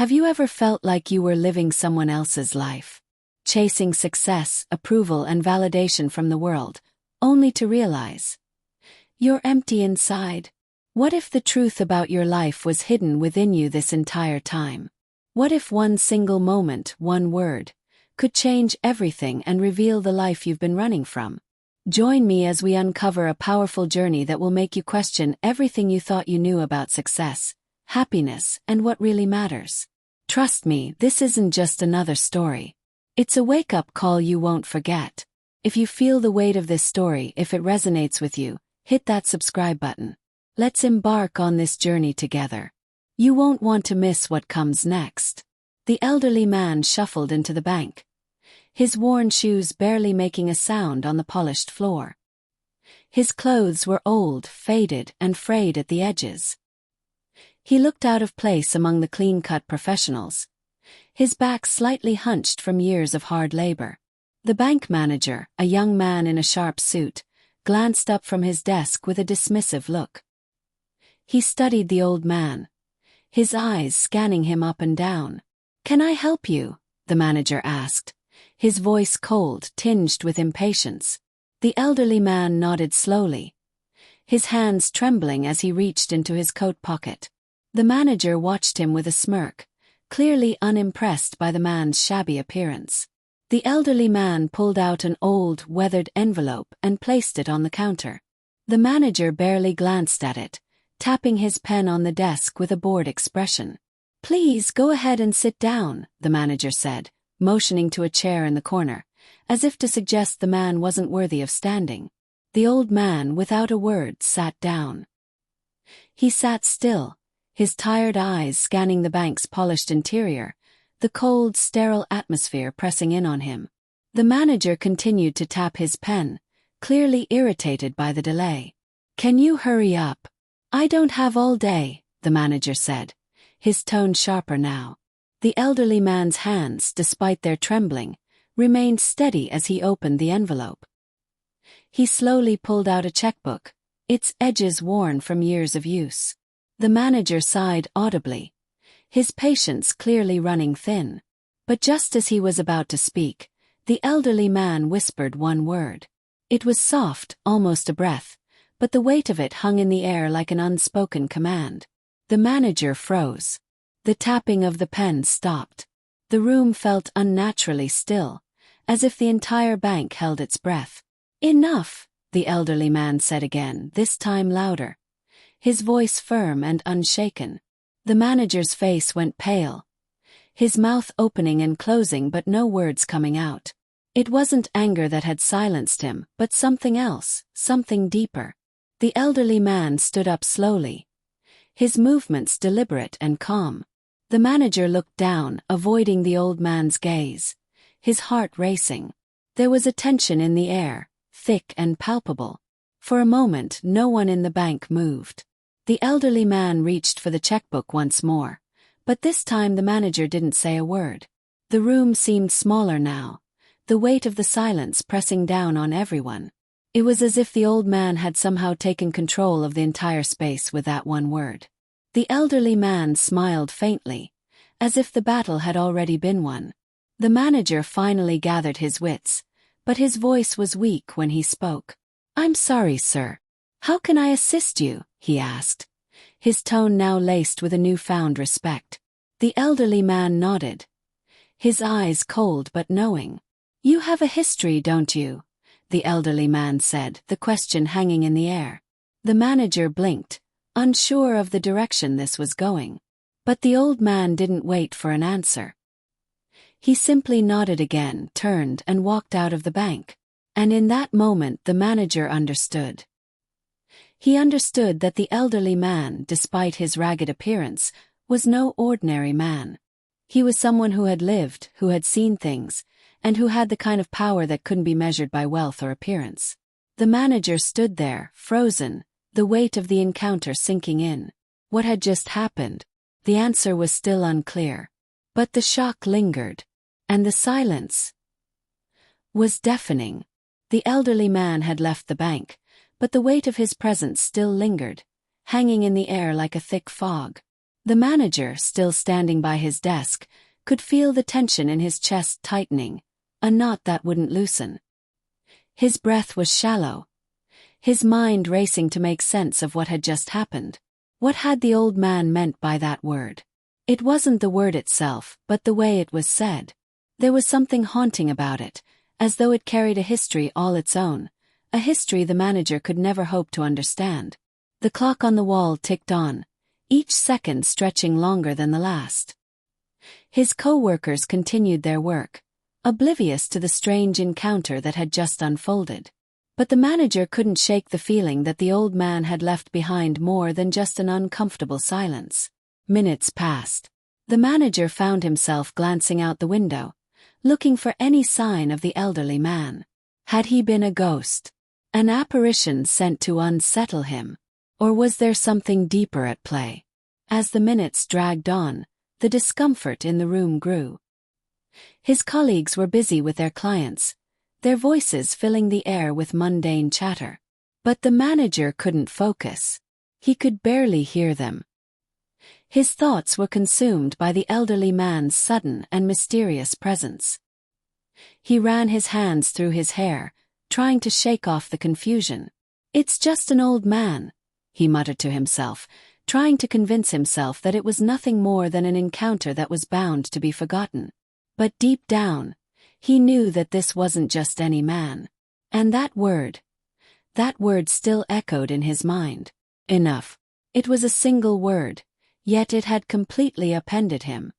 Have you ever felt like you were living someone else's life? Chasing success, approval, and validation from the world, only to realize you're empty inside? What if the truth about your life was hidden within you this entire time? What if one single moment, one word, could change everything and reveal the life you've been running from? Join me as we uncover a powerful journey that will make you question everything you thought you knew about success, happiness, and what really matters. Trust me, this isn't just another story. It's a wake-up call you won't forget. If you feel the weight of this story, if it resonates with you, hit that subscribe button. Let's embark on this journey together. You won't want to miss what comes next. The elderly man shuffled into the bank, his worn shoes barely making a sound on the polished floor. His clothes were old, faded, and frayed at the edges. He looked out of place among the clean-cut professionals, his back slightly hunched from years of hard labor. The bank manager, a young man in a sharp suit, glanced up from his desk with a dismissive look. He studied the old man, his eyes scanning him up and down. "Can I help you?" the manager asked, his voice cold, tinged with impatience. The elderly man nodded slowly, his hands trembling as he reached into his coat pocket. The manager watched him with a smirk, clearly unimpressed by the man's shabby appearance. The elderly man pulled out an old, weathered envelope and placed it on the counter. The manager barely glanced at it, tapping his pen on the desk with a bored expression. "Please go ahead and sit down," the manager said, motioning to a chair in the corner, as if to suggest the man wasn't worthy of standing. The old man, without a word, sat down. He sat still, his tired eyes scanning the bank's polished interior, the cold, sterile atmosphere pressing in on him. The manager continued to tap his pen, clearly irritated by the delay. "Can you hurry up? I don't have all day," the manager said, his tone sharper now. The elderly man's hands, despite their trembling, remained steady as he opened the envelope. He slowly pulled out a checkbook, its edges worn from years of use. The manager sighed audibly, his patience clearly running thin. But just as he was about to speak, the elderly man whispered one word. It was soft, almost a breath, but the weight of it hung in the air like an unspoken command. The manager froze. The tapping of the pen stopped. The room felt unnaturally still, as if the entire bank held its breath. "Enough," the elderly man said again, this time louder, his voice firm and unshaken. The manager's face went pale, his mouth opening and closing but no words coming out. It wasn't anger that had silenced him, but something else, something deeper. The elderly man stood up slowly, his movements deliberate and calm. The manager looked down, avoiding the old man's gaze, his heart racing. There was a tension in the air, thick and palpable. For a moment, no one in the bank moved. The elderly man reached for the checkbook once more, but this time the manager didn't say a word. The room seemed smaller now, the weight of the silence pressing down on everyone. It was as if the old man had somehow taken control of the entire space with that one word. The elderly man smiled faintly, as if the battle had already been won. The manager finally gathered his wits, but his voice was weak when he spoke. "I'm sorry, sir. How can I assist you?" he asked, his tone now laced with a newfound respect. The elderly man nodded, his eyes cold but knowing. "You have a history, don't you?" the elderly man said, the question hanging in the air. The manager blinked, unsure of the direction this was going. But the old man didn't wait for an answer. He simply nodded again, turned and walked out of the bank. And in that moment the manager understood. He understood that the elderly man, despite his ragged appearance, was no ordinary man. He was someone who had lived, who had seen things, and who had the kind of power that couldn't be measured by wealth or appearance. The manager stood there, frozen, the weight of the encounter sinking in. What had just happened? The answer was still unclear. But the shock lingered, and the silence was deafening. The elderly man had left the bank, but the weight of his presence still lingered, hanging in the air like a thick fog. The manager, still standing by his desk, could feel the tension in his chest tightening, a knot that wouldn't loosen. His breath was shallow, his mind racing to make sense of what had just happened. What had the old man meant by that word? It wasn't the word itself, but the way it was said. There was something haunting about it, as though it carried a history all its own, a history the manager could never hope to understand. The clock on the wall ticked on, each second stretching longer than the last. His co-workers continued their work, oblivious to the strange encounter that had just unfolded. But the manager couldn't shake the feeling that the old man had left behind more than just an uncomfortable silence. Minutes passed. The manager found himself glancing out the window, looking for any sign of the elderly man. Had he been a ghost? An apparition sent to unsettle him? Or was there something deeper at play? As the minutes dragged on, the discomfort in the room grew. His colleagues were busy with their clients, their voices filling the air with mundane chatter. But the manager couldn't focus. He could barely hear them. His thoughts were consumed by the elderly man's sudden and mysterious presence. He ran his hands through his hair, trying to shake off the confusion. "It's just an old man," he muttered to himself, trying to convince himself that it was nothing more than an encounter that was bound to be forgotten. But deep down, he knew that this wasn't just any man. And that word still echoed in his mind. Enough. It was a single word, yet it had completely upended him.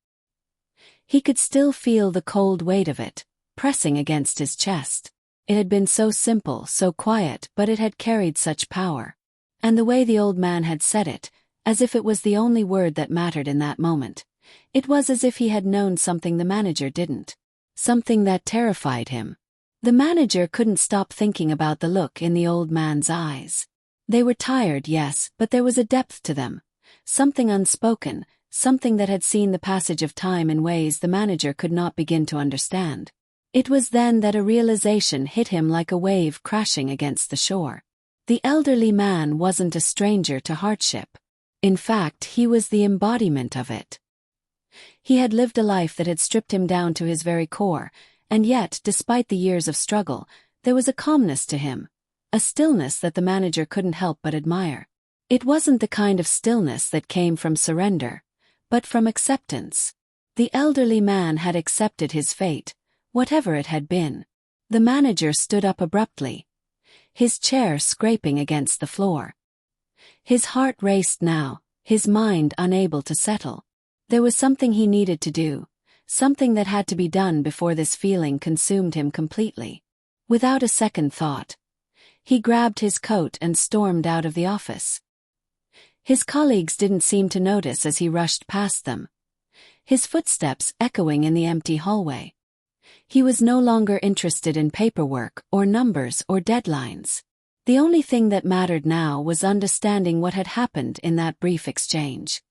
He could still feel the cold weight of it, pressing against his chest. It had been so simple, so quiet, but it had carried such power. And the way the old man had said it, as if it was the only word that mattered in that moment. It was as if he had known something the manager didn't. Something that terrified him. The manager couldn't stop thinking about the look in the old man's eyes. They were tired, yes, but there was a depth to them. Something unspoken, something that had seen the passage of time in ways the manager could not begin to understand. It was then that a realization hit him like a wave crashing against the shore. The elderly man wasn't a stranger to hardship. In fact, he was the embodiment of it. He had lived a life that had stripped him down to his very core, and yet, despite the years of struggle, there was a calmness to him, a stillness that the manager couldn't help but admire. It wasn't the kind of stillness that came from surrender, but from acceptance. The elderly man had accepted his fate, whatever it had been. The manager stood up abruptly, his chair scraping against the floor. His heart raced now, his mind unable to settle. There was something he needed to do, something that had to be done before this feeling consumed him completely. Without a second thought, he grabbed his coat and stormed out of the office. His colleagues didn't seem to notice as he rushed past them, his footsteps echoing in the empty hallway. He was no longer interested in paperwork or numbers or deadlines. The only thing that mattered now was understanding what had happened in that brief exchange.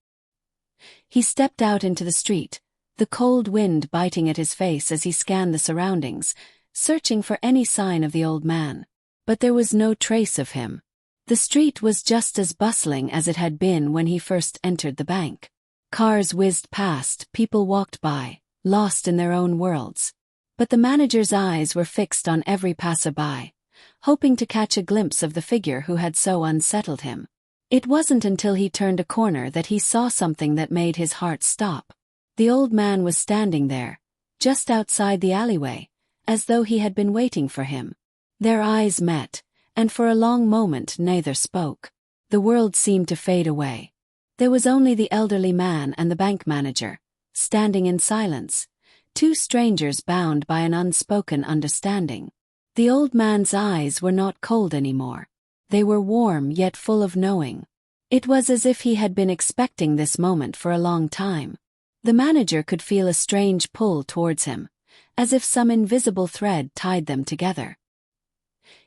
He stepped out into the street, the cold wind biting at his face as he scanned the surroundings, searching for any sign of the old man. But there was no trace of him. The street was just as bustling as it had been when he first entered the bank. Cars whizzed past, people walked by, lost in their own worlds. But the manager's eyes were fixed on every passerby, hoping to catch a glimpse of the figure who had so unsettled him. It wasn't until he turned a corner that he saw something that made his heart stop. The old man was standing there, just outside the alleyway, as though he had been waiting for him. Their eyes met, and for a long moment neither spoke. The world seemed to fade away. There was only the elderly man and the bank manager, standing in silence, two strangers bound by an unspoken understanding. The old man's eyes were not cold anymore. They were warm yet full of knowing. It was as if he had been expecting this moment for a long time. The manager could feel a strange pull towards him, as if some invisible thread tied them together.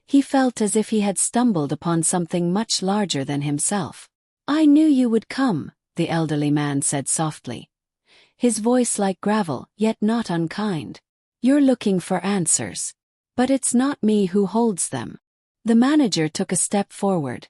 He felt as if he had stumbled upon something much larger than himself. "I knew you would come," the elderly man said softly, his voice like gravel, yet not unkind. "You're looking for answers. But it's not me who holds them." The manager took a step forward,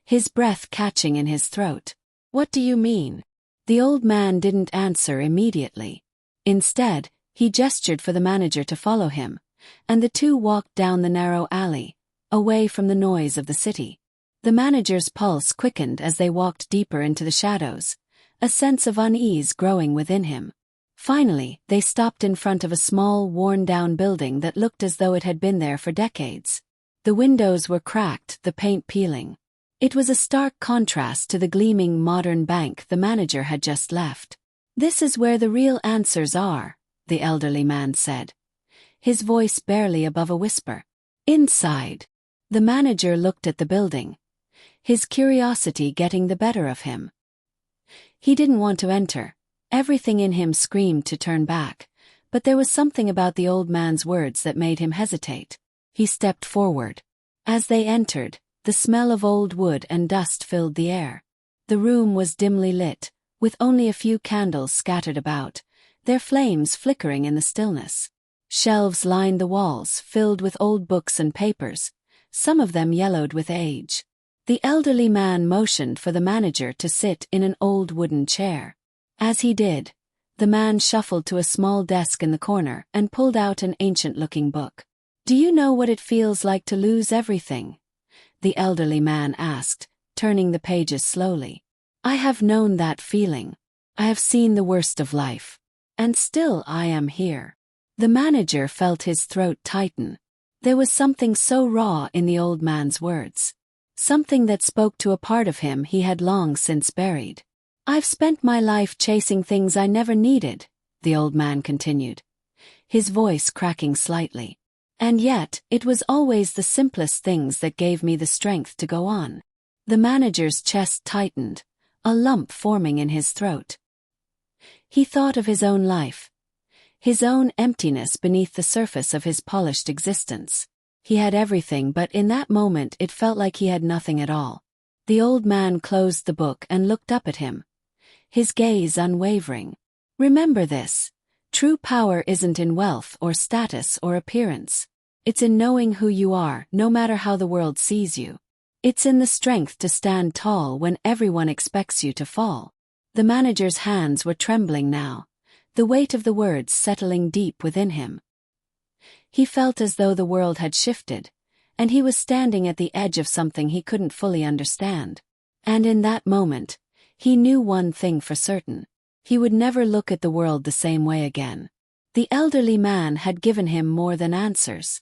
his breath catching in his throat. "What do you mean?" The old man didn't answer immediately. Instead, he gestured for the manager to follow him, and the two walked down the narrow alley, away from the noise of the city. The manager's pulse quickened as they walked deeper into the shadows, a sense of unease growing within him. Finally, they stopped in front of a small, worn-down building that looked as though it had been there for decades. The windows were cracked, the paint peeling. It was a stark contrast to the gleaming modern bank the manager had just left. "This is where the real answers are," the elderly man said, his voice barely above a whisper. Inside, the manager looked at the building, his curiosity getting the better of him. He didn't want to enter. Everything in him screamed to turn back, but there was something about the old man's words that made him hesitate. He stepped forward. As they entered, the smell of old wood and dust filled the air. The room was dimly lit, with only a few candles scattered about, their flames flickering in the stillness. Shelves lined the walls, filled with old books and papers, some of them yellowed with age. The elderly man motioned for the manager to sit in an old wooden chair. As he did, the man shuffled to a small desk in the corner and pulled out an ancient-looking book. "Do you know what it feels like to lose everything?" the elderly man asked, turning the pages slowly. "I have known that feeling. I have seen the worst of life. And still I am here." The manager felt his throat tighten. There was something so raw in the old man's words. Something that spoke to a part of him he had long since buried. "I've spent my life chasing things I never needed," the old man continued, his voice cracking slightly. "And yet, it was always the simplest things that gave me the strength to go on." The manager's chest tightened, a lump forming in his throat. He thought of his own life, his own emptiness beneath the surface of his polished existence. He had everything, but in that moment it felt like he had nothing at all. The old man closed the book and looked up at him, his gaze unwavering. "Remember this. True power isn't in wealth or status or appearance. It's in knowing who you are, no matter how the world sees you. It's in the strength to stand tall when everyone expects you to fall." The manager's hands were trembling now, the weight of the words settling deep within him. He felt as though the world had shifted, and he was standing at the edge of something he couldn't fully understand. And in that moment, he knew one thing for certain. He would never look at the world the same way again. The elderly man had given him more than answers.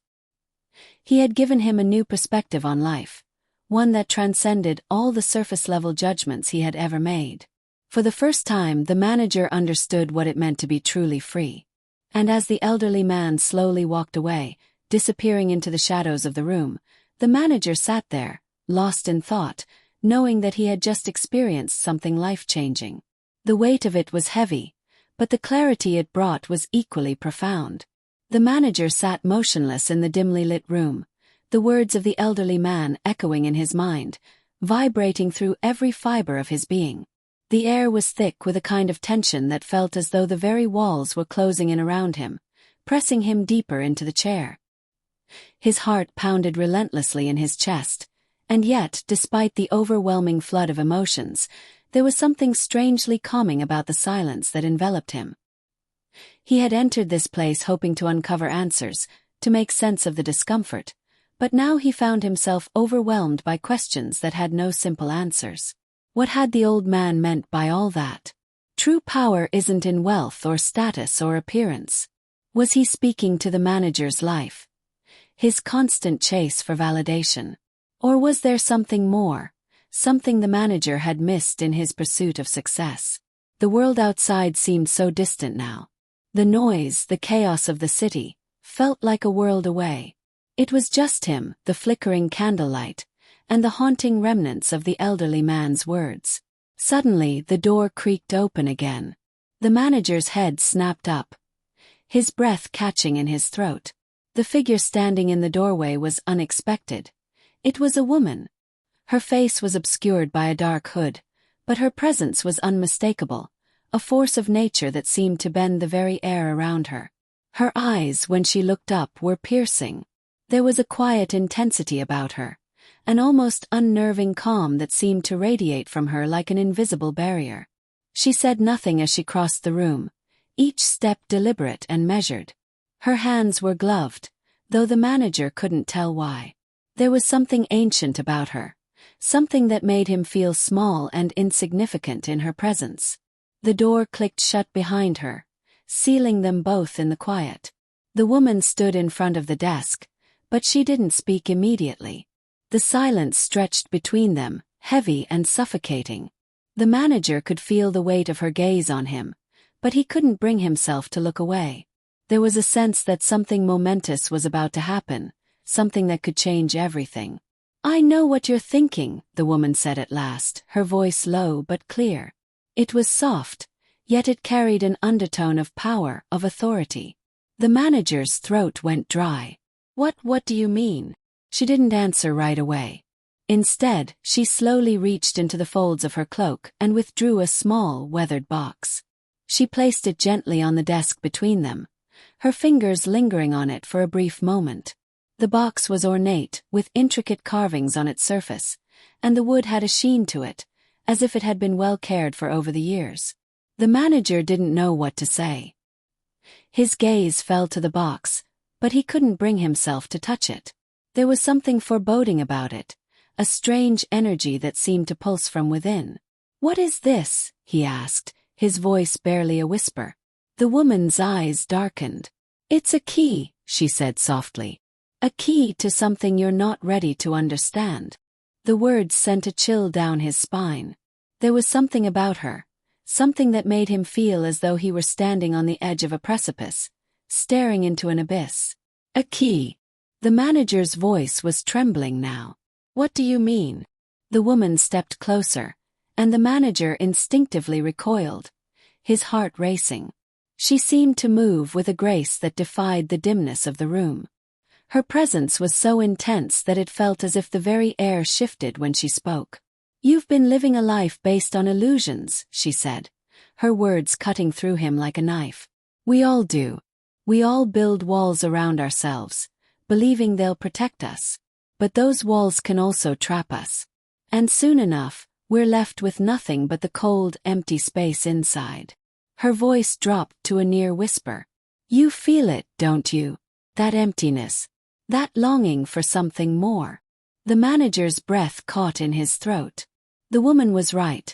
He had given him a new perspective on life, one that transcended all the surface-level judgments he had ever made. For the first time, the manager understood what it meant to be truly free. And as the elderly man slowly walked away, disappearing into the shadows of the room, the manager sat there, lost in thought, knowing that he had just experienced something life-changing. The weight of it was heavy, but the clarity it brought was equally profound. The manager sat motionless in the dimly lit room, the words of the elderly man echoing in his mind, vibrating through every fiber of his being. The air was thick with a kind of tension that felt as though the very walls were closing in around him, pressing him deeper into the chair. His heart pounded relentlessly in his chest, and yet, despite the overwhelming flood of emotions, there was something strangely calming about the silence that enveloped him. He had entered this place hoping to uncover answers, to make sense of the discomfort, but now he found himself overwhelmed by questions that had no simple answers. What had the old man meant by all that? True power isn't in wealth or status or appearance. Was he speaking to the manager's life, his constant chase for validation? Or was there something more, something the manager had missed in his pursuit of success? The world outside seemed so distant now. The noise, the chaos of the city, felt like a world away. It was just him, the flickering candlelight, and the haunting remnants of the elderly man's words. Suddenly, the door creaked open again. The manager's head snapped up, his breath catching in his throat. The figure standing in the doorway was unexpected. It was a woman. Her face was obscured by a dark hood, but her presence was unmistakable, a force of nature that seemed to bend the very air around her. Her eyes, when she looked up, were piercing. There was a quiet intensity about her, an almost unnerving calm that seemed to radiate from her like an invisible barrier. She said nothing as she crossed the room, each step deliberate and measured. Her hands were gloved, though the manager couldn't tell why. There was something ancient about her, something that made him feel small and insignificant in her presence. The door clicked shut behind her, sealing them both in the quiet. The woman stood in front of the desk, but she didn't speak immediately. The silence stretched between them, heavy and suffocating. The manager could feel the weight of her gaze on him, but he couldn't bring himself to look away. There was a sense that something momentous was about to happen, something that could change everything. "I know what you're thinking," the woman said at last, her voice low but clear. It was soft, yet it carried an undertone of power, of authority. The manager's throat went dry. What do you mean?" She didn't answer right away. Instead, she slowly reached into the folds of her cloak and withdrew a small, weathered box. She placed it gently on the desk between them, her fingers lingering on it for a brief moment. The box was ornate, with intricate carvings on its surface, and the wood had a sheen to it, as if it had been well cared for over the years. The manager didn't know what to say. His gaze fell to the box, but he couldn't bring himself to touch it. There was something foreboding about it, a strange energy that seemed to pulse from within. "What is this?" he asked, his voice barely a whisper. The woman's eyes darkened. "It's a key," she said softly. "A key to something you're not ready to understand." The words sent a chill down his spine. There was something about her, something that made him feel as though he were standing on the edge of a precipice, staring into an abyss. "A key." The manager's voice was trembling now. "What do you mean?" The woman stepped closer, and the manager instinctively recoiled, his heart racing. She seemed to move with a grace that defied the dimness of the room. Her presence was so intense that it felt as if the very air shifted when she spoke. "You've been living a life based on illusions," she said, her words cutting through him like a knife. "We all do. We all build walls around ourselves, believing they'll protect us. But those walls can also trap us. And soon enough, we're left with nothing but the cold, empty space inside." Her voice dropped to a near whisper. "You feel it, don't you? That emptiness. That longing for something more." The manager's breath caught in his throat. The woman was right.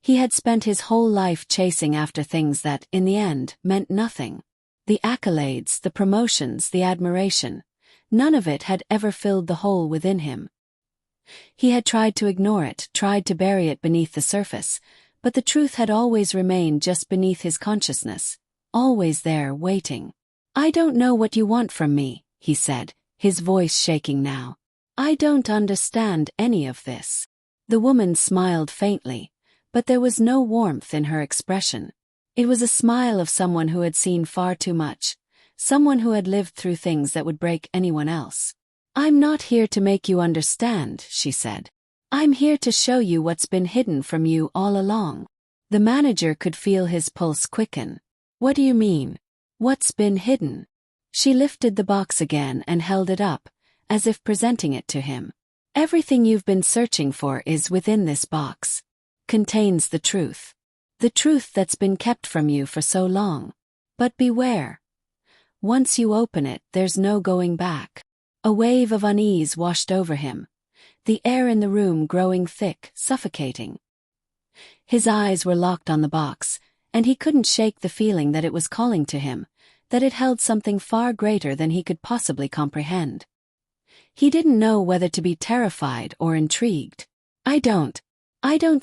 He had spent his whole life chasing after things that, in the end, meant nothing. The accolades, the promotions, the admiration. None of it had ever filled the hole within him. He had tried to ignore it, tried to bury it beneath the surface, but the truth had always remained just beneath his consciousness, always there, waiting. "I don't know what you want from me," he said, his voice shaking now. "I don't understand any of this." The woman smiled faintly, but there was no warmth in her expression. It was a smile of someone who had seen far too much, someone who had lived through things that would break anyone else. "I'm not here to make you understand," she said. "I'm here to show you what's been hidden from you all along." The manager could feel his pulse quicken. "What do you mean? What's been hidden?" She lifted the box again and held it up, as if presenting it to him. "Everything you've been searching for is within this box. Contains the truth. The truth that's been kept from you for so long. But beware. Once you open it, there's no going back." A wave of unease washed over him, the air in the room growing thick, suffocating. His eyes were locked on the box, and he couldn't shake the feeling that it was calling to him, that it held something far greater than he could possibly comprehend. He didn't know whether to be terrified or intrigued. I don't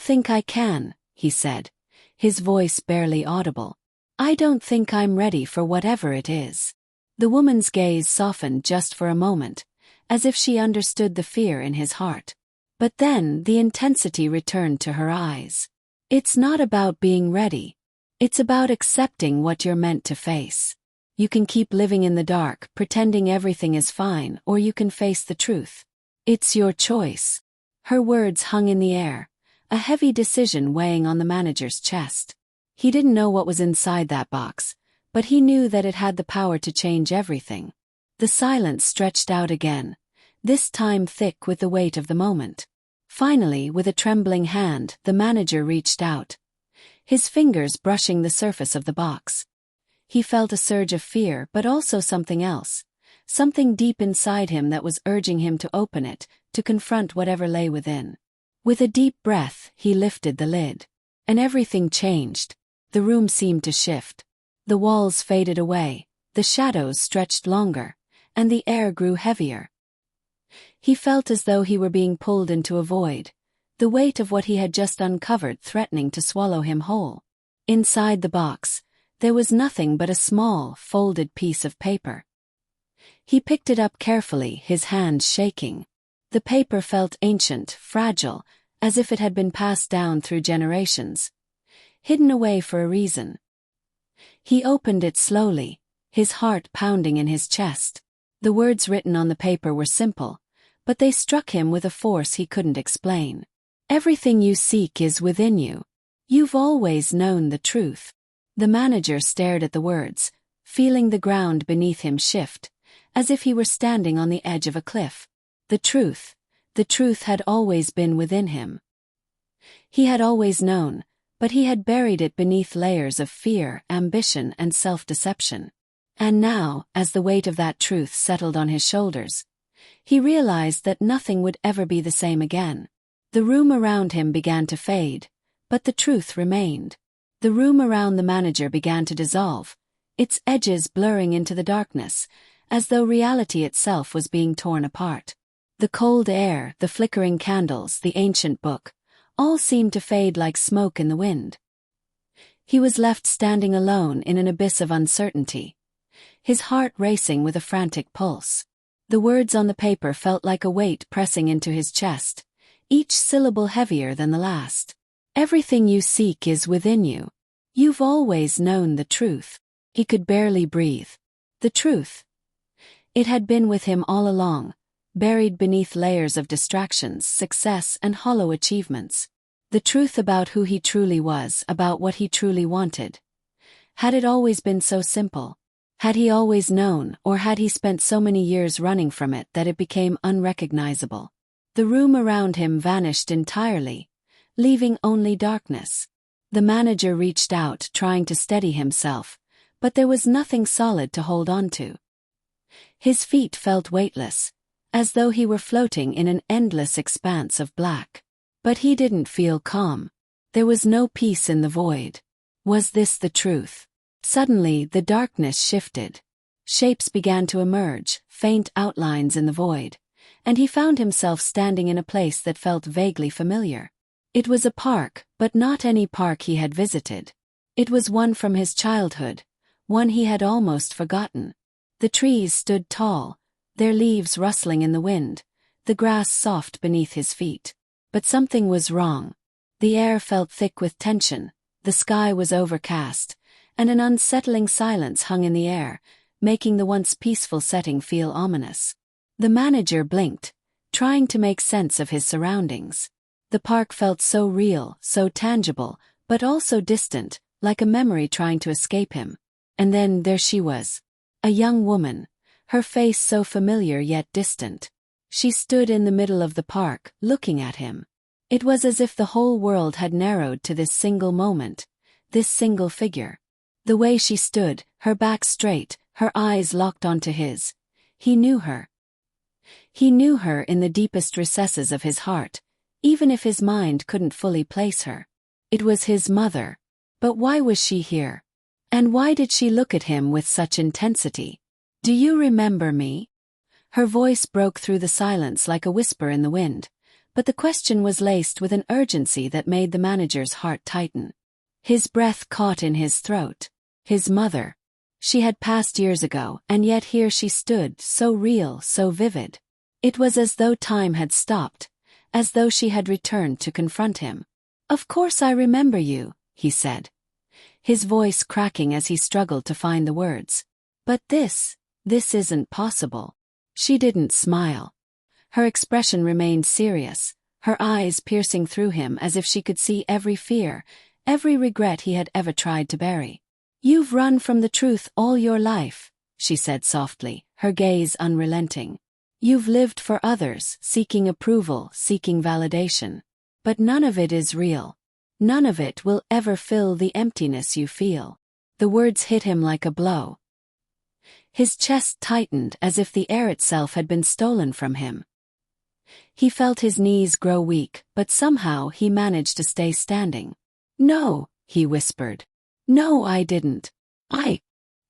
think I can," he said, his voice barely audible. "I don't think I'm ready for whatever it is." The woman's gaze softened just for a moment, as if she understood the fear in his heart. But then the intensity returned to her eyes. "It's not about being ready. It's about accepting what you're meant to face. You can keep living in the dark, pretending everything is fine, or you can face the truth. It's your choice." Her words hung in the air, a heavy decision weighing on the manager's chest. He didn't know what was inside that box, but he knew that it had the power to change everything. The silence stretched out again, this time thick with the weight of the moment. Finally, with a trembling hand, the manager reached out. his fingers brushing the surface of the box. He felt a surge of fear, but also something else, something deep inside him that was urging him to open it, to confront whatever lay within. With a deep breath, he lifted the lid. And everything changed. The room seemed to shift. The walls faded away, the shadows stretched longer, and the air grew heavier. He felt as though he were being pulled into a void, the weight of what he had just uncovered threatening to swallow him whole. Inside the box, there was nothing but a small, folded piece of paper. He picked it up carefully, his hands shaking. The paper felt ancient, fragile, as if it had been passed down through generations, hidden away for a reason. He opened it slowly, his heart pounding in his chest. The words written on the paper were simple, but they struck him with a force he couldn't explain. Everything you seek is within you. You've always known the truth. The manager stared at the words, feeling the ground beneath him shift, as if he were standing on the edge of a cliff. The truth had always been within him. He had always known, but he had buried it beneath layers of fear, ambition, and self-deception. And now, as the weight of that truth settled on his shoulders, he realized that nothing would ever be the same again. The room around him began to fade, but the truth remained. The room around the manager began to dissolve, its edges blurring into the darkness, as though reality itself was being torn apart. The cold air, the flickering candles, the ancient book, all seemed to fade like smoke in the wind. He was left standing alone in an abyss of uncertainty, his heart racing with a frantic pulse. The words on the paper felt like a weight pressing into his chest, each syllable heavier than the last. Everything you seek is within you. You've always known the truth. He could barely breathe. The truth. It had been with him all along, buried beneath layers of distractions, success, and hollow achievements. The truth about who he truly was, about what he truly wanted. Had it always been so simple? Had he always known, or had he spent so many years running from it that it became unrecognizable? The room around him vanished entirely, leaving only darkness. The manager reached out, trying to steady himself, but there was nothing solid to hold on to. His feet felt weightless, as though he were floating in an endless expanse of black. But he didn't feel calm. There was no peace in the void. Was this the truth? Suddenly, the darkness shifted. Shapes began to emerge, faint outlines in the void, and he found himself standing in a place that felt vaguely familiar. It was a park, but not any park he had visited. It was one from his childhood, one he had almost forgotten. The trees stood tall, their leaves rustling in the wind, the grass soft beneath his feet. But something was wrong. The air felt thick with tension, the sky was overcast, and an unsettling silence hung in the air, making the once peaceful setting feel ominous. The manager blinked, trying to make sense of his surroundings. The park felt so real, so tangible, but also distant, like a memory trying to escape him. And then there she was. A young woman, her face so familiar yet distant. She stood in the middle of the park, looking at him. It was as if the whole world had narrowed to this single moment, this single figure. The way she stood, her back straight, her eyes locked onto his. He knew her. He knew her in the deepest recesses of his heart, even if his mind couldn't fully place her. It was his mother. But why was she here? And why did she look at him with such intensity? "Do you remember me?" Her voice broke through the silence like a whisper in the wind, but the question was laced with an urgency that made the manager's heart tighten. His breath caught in his throat. His mother. She had passed years ago, and yet here she stood, so real, so vivid. It was as though time had stopped, as though she had returned to confront him. "Of course I remember you," he said, his voice cracking as he struggled to find the words. "But this isn't possible." She didn't smile. Her expression remained serious, her eyes piercing through him as if she could see every fear, every regret he had ever tried to bury. "You've run from the truth all your life," she said softly, her gaze unrelenting. "You've lived for others, seeking approval, seeking validation. But none of it is real. None of it will ever fill the emptiness you feel. The words hit him like a blow. His chest tightened as if the air itself had been stolen from him. He felt his knees grow weak, but somehow he managed to stay standing. "No," he whispered. "No, I didn't.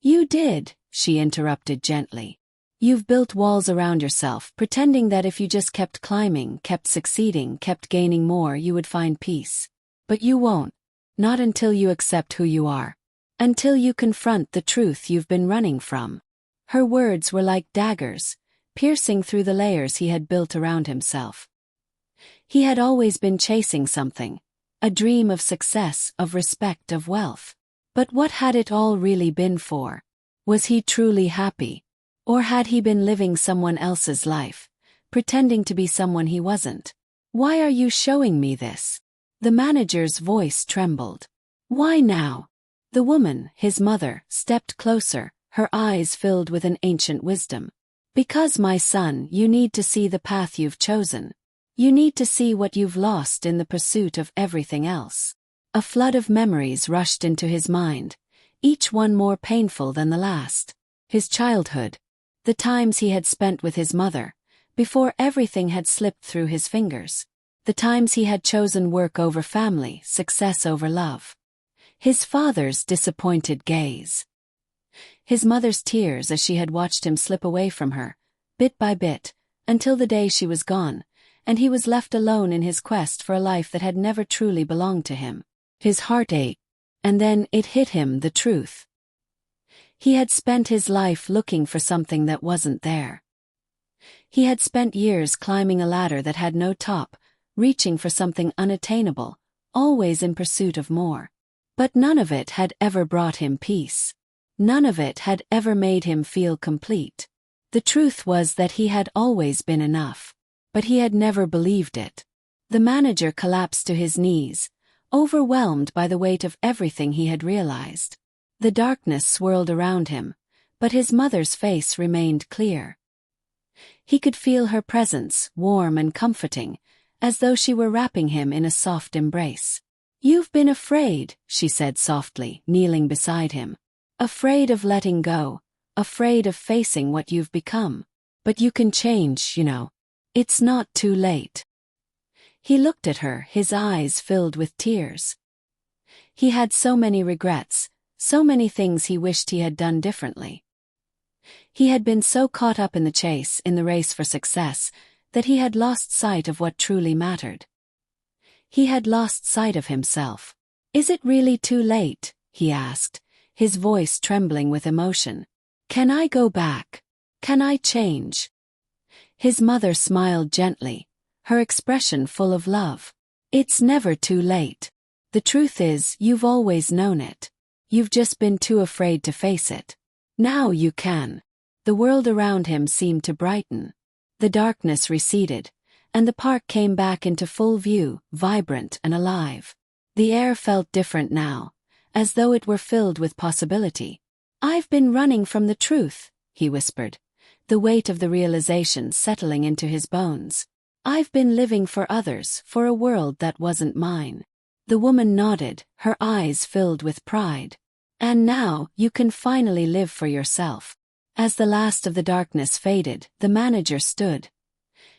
You did," she interrupted gently. "You've built walls around yourself, pretending that if you just kept climbing, kept succeeding, kept gaining more, you would find peace. But you won't. Not until you accept who you are. Until you confront the truth you've been running from." Her words were like daggers, piercing through the layers he had built around himself. He had always been chasing something, a dream of success, of respect, of wealth. But what had it all really been for? Was he truly happy? Or had he been living someone else's life, pretending to be someone he wasn't? "Why are you showing me this?" The manager's voice trembled. "Why now?" The woman, his mother, stepped closer, her eyes filled with an ancient wisdom. "Because, my son, you need to see the path you've chosen. You need to see what you've lost in the pursuit of everything else." A flood of memories rushed into his mind, each one more painful than the last. His childhood, the times he had spent with his mother, before everything had slipped through his fingers. The times he had chosen work over family, success over love. His father's disappointed gaze. His mother's tears as she had watched him slip away from her, bit by bit, until the day she was gone, and he was left alone in his quest for a life that had never truly belonged to him. His heart ached, and then it hit him, the truth. He had spent his life looking for something that wasn't there. He had spent years climbing a ladder that had no top, reaching for something unattainable, always in pursuit of more. But none of it had ever brought him peace. None of it had ever made him feel complete. The truth was that he had always been enough. But he had never believed it. The manager collapsed to his knees, overwhelmed by the weight of everything he had realized. The darkness swirled around him, but his mother's face remained clear. He could feel her presence, warm and comforting, as though she were wrapping him in a soft embrace. "You've been afraid," she said softly, kneeling beside him. "Afraid of letting go, afraid of facing what you've become. But you can change, you know. It's not too late." He looked at her, his eyes filled with tears. He had so many regrets, so many things he wished he had done differently. He had been so caught up in the chase, in the race for success, that he had lost sight of what truly mattered. He had lost sight of himself. "Is it really too late?" he asked, his voice trembling with emotion. "Can I go back? Can I change?" His mother smiled gently, her expression full of love. "It's never too late. The truth is, you've always known it. You've just been too afraid to face it. Now you can." The world around him seemed to brighten. The darkness receded, and the park came back into full view, vibrant and alive. The air felt different now, as though it were filled with possibility. "I've been running from the truth," he whispered, the weight of the realization settling into his bones. "I've been living for others, for a world that wasn't mine." The woman nodded, her eyes filled with pride. "And now, you can finally live for yourself." As the last of the darkness faded, the manager stood,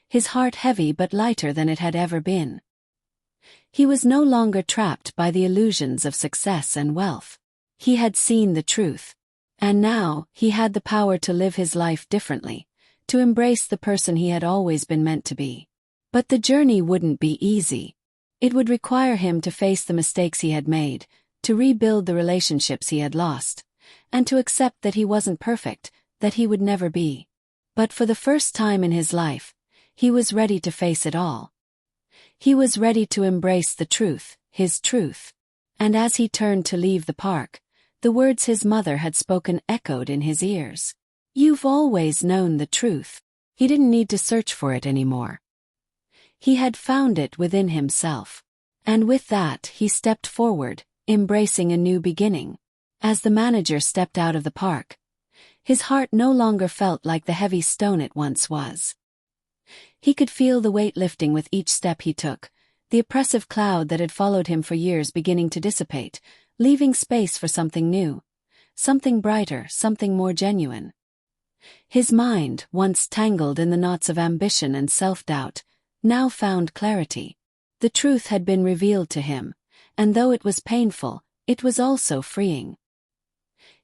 his heart heavy but lighter than it had ever been. He was no longer trapped by the illusions of success and wealth. He had seen the truth. And now, he had the power to live his life differently, to embrace the person he had always been meant to be. But the journey wouldn't be easy. It would require him to face the mistakes he had made, to rebuild the relationships he had lost, and to accept that he wasn't perfect, that he would never be. But for the first time in his life, he was ready to face it all. He was ready to embrace the truth, his truth. And as he turned to leave the park, the words his mother had spoken echoed in his ears. "You've always known the truth." He didn't need to search for it anymore. He had found it within himself. And with that, he stepped forward, embracing a new beginning. As the manager stepped out of the park, his heart no longer felt like the heavy stone it once was. He could feel the weight lifting with each step he took, the oppressive cloud that had followed him for years beginning to dissipate, leaving space for something new, something brighter, something more genuine. His mind, once tangled in the knots of ambition and self-doubt, now found clarity. The truth had been revealed to him, and though it was painful, it was also freeing.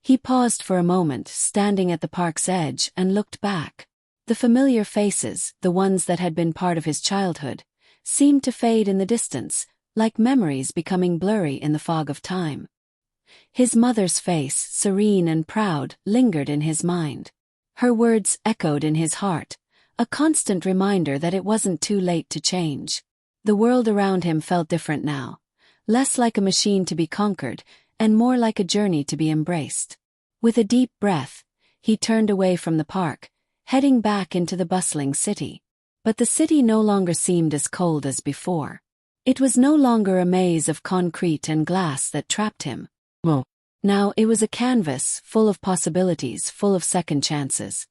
He paused for a moment, standing at the park's edge, and looked back. The familiar faces, the ones that had been part of his childhood, seemed to fade in the distance, like memories becoming blurry in the fog of time. His mother's face, serene and proud, lingered in his mind. Her words echoed in his heart, a constant reminder that it wasn't too late to change. The world around him felt different now, less like a machine to be conquered, and more like a journey to be embraced. With a deep breath, he turned away from the park, heading back into the bustling city. But the city no longer seemed as cold as before. It was no longer a maze of concrete and glass that trapped him. Now it was a canvas, full of possibilities, full of second chances.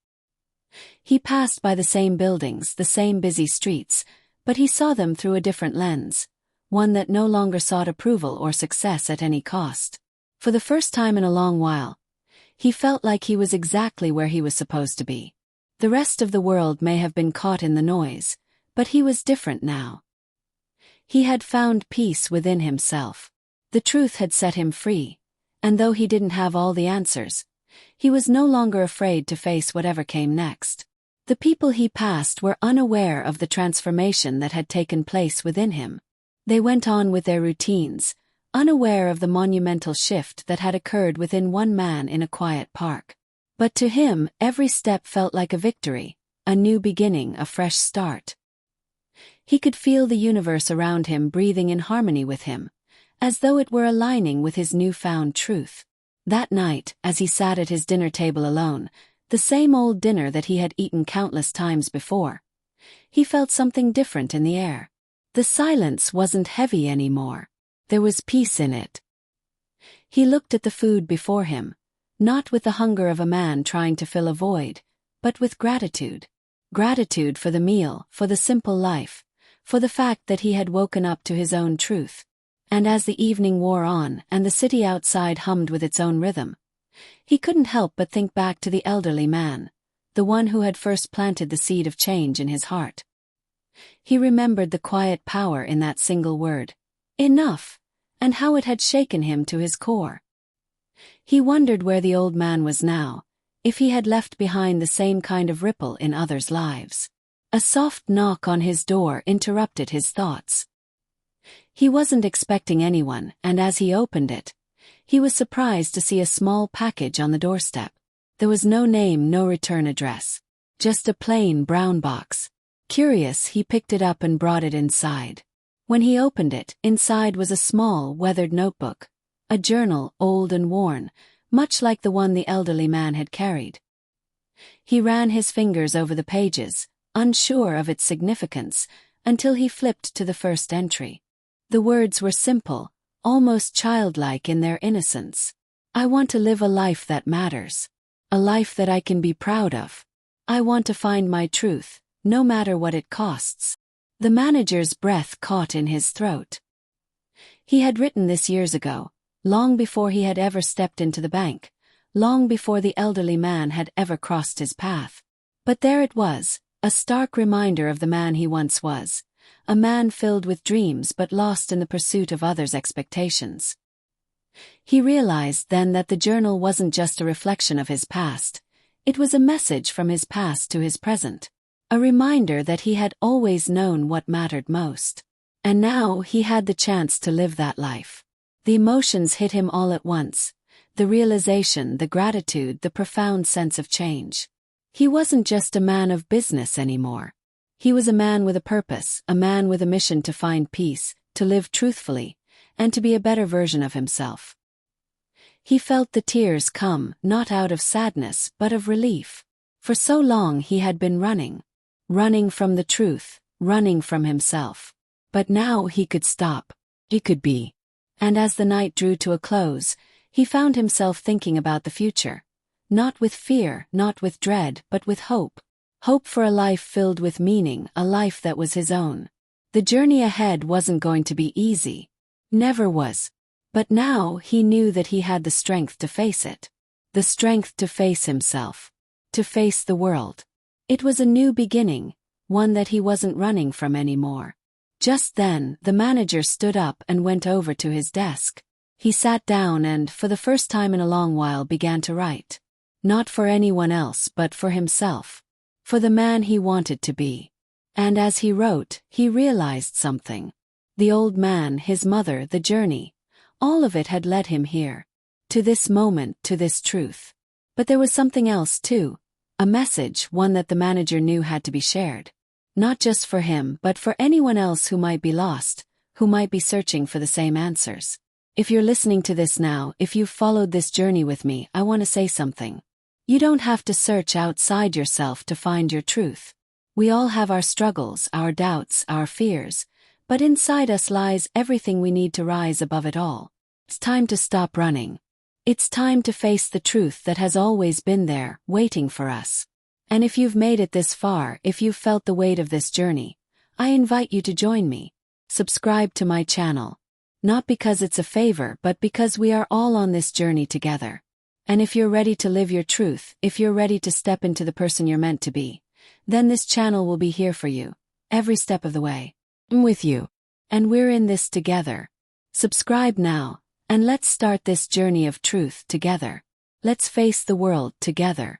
He passed by the same buildings, the same busy streets, but he saw them through a different lens, one that no longer sought approval or success at any cost. For the first time in a long while, he felt like he was exactly where he was supposed to be. The rest of the world may have been caught in the noise, but he was different now. He had found peace within himself. The truth had set him free, and though he didn't have all the answers, he was no longer afraid to face whatever came next. The people he passed were unaware of the transformation that had taken place within him. They went on with their routines, unaware of the monumental shift that had occurred within one man in a quiet park. But to him, every step felt like a victory, a new beginning, a fresh start. He could feel the universe around him breathing in harmony with him, as though it were aligning with his newfound truth. That night, as he sat at his dinner table alone, the same old dinner that he had eaten countless times before, he felt something different in the air. The silence wasn't heavy anymore. There was peace in it. He looked at the food before him, not with the hunger of a man trying to fill a void, but with gratitude. Gratitude for the meal, for the simple life, for the fact that he had woken up to his own truth. And as the evening wore on and the city outside hummed with its own rhythm, he couldn't help but think back to the elderly man, the one who had first planted the seed of change in his heart. He remembered the quiet power in that single word, enough, and how it had shaken him to his core. He wondered where the old man was now, if he had left behind the same kind of ripple in others' lives. A soft knock on his door interrupted his thoughts. He wasn't expecting anyone, and as he opened it, he was surprised to see a small package on the doorstep. There was no name, no return address. Just a plain brown box. Curious, he picked it up and brought it inside. When he opened it, inside was a small, weathered notebook, a journal, old and worn, much like the one the elderly man had carried. He ran his fingers over the pages, unsure of its significance, until he flipped to the first entry. The words were simple, almost childlike in their innocence. I want to live a life that matters. A life that I can be proud of. I want to find my truth, no matter what it costs. The manager's breath caught in his throat. He had written this years ago, long before he had ever stepped into the bank, long before the elderly man had ever crossed his path. But there it was, a stark reminder of the man he once was. A man filled with dreams but lost in the pursuit of others' expectations. He realized then that the journal wasn't just a reflection of his past, it was a message from his past to his present. A reminder that he had always known what mattered most. And now he had the chance to live that life. The emotions hit him all at once, the realization, the gratitude, the profound sense of change. He wasn't just a man of business anymore. He was a man with a purpose, a man with a mission to find peace, to live truthfully, and to be a better version of himself. He felt the tears come, not out of sadness, but of relief. For so long he had been running from the truth, running from himself. But now he could stop. He could be. And as the night drew to a close, he found himself thinking about the future. Not with fear, not with dread, but with hope. Hope for a life filled with meaning, a life that was his own. The journey ahead wasn't going to be easy. Never was. But now he knew that he had the strength to face it. The strength to face himself. To face the world. It was a new beginning, one that he wasn't running from anymore. Just then, the manager stood up and went over to his desk. He sat down and, for the first time in a long while, began to write. Not for anyone else but for himself. For the man he wanted to be. And as he wrote, he realized something. The old man, his mother, the journey. All of it had led him here. To this moment, to this truth. But there was something else too. A message, one that the manager knew had to be shared. Not just for him, but for anyone else who might be lost, who might be searching for the same answers. If you're listening to this now, if you've followed this journey with me, I want to say something. You don't have to search outside yourself to find your truth. We all have our struggles, our doubts, our fears, but inside us lies everything we need to rise above it all. It's time to stop running. It's time to face the truth that has always been there, waiting for us. And if you've made it this far, if you've felt the weight of this journey, I invite you to join me. Subscribe to my channel. Not because it's a favor, but because we are all on this journey together. And if you're ready to live your truth, if you're ready to step into the person you're meant to be, then this channel will be here for you, every step of the way. I'm with you. And we're in this together. Subscribe now, and let's start this journey of truth together. Let's face the world together.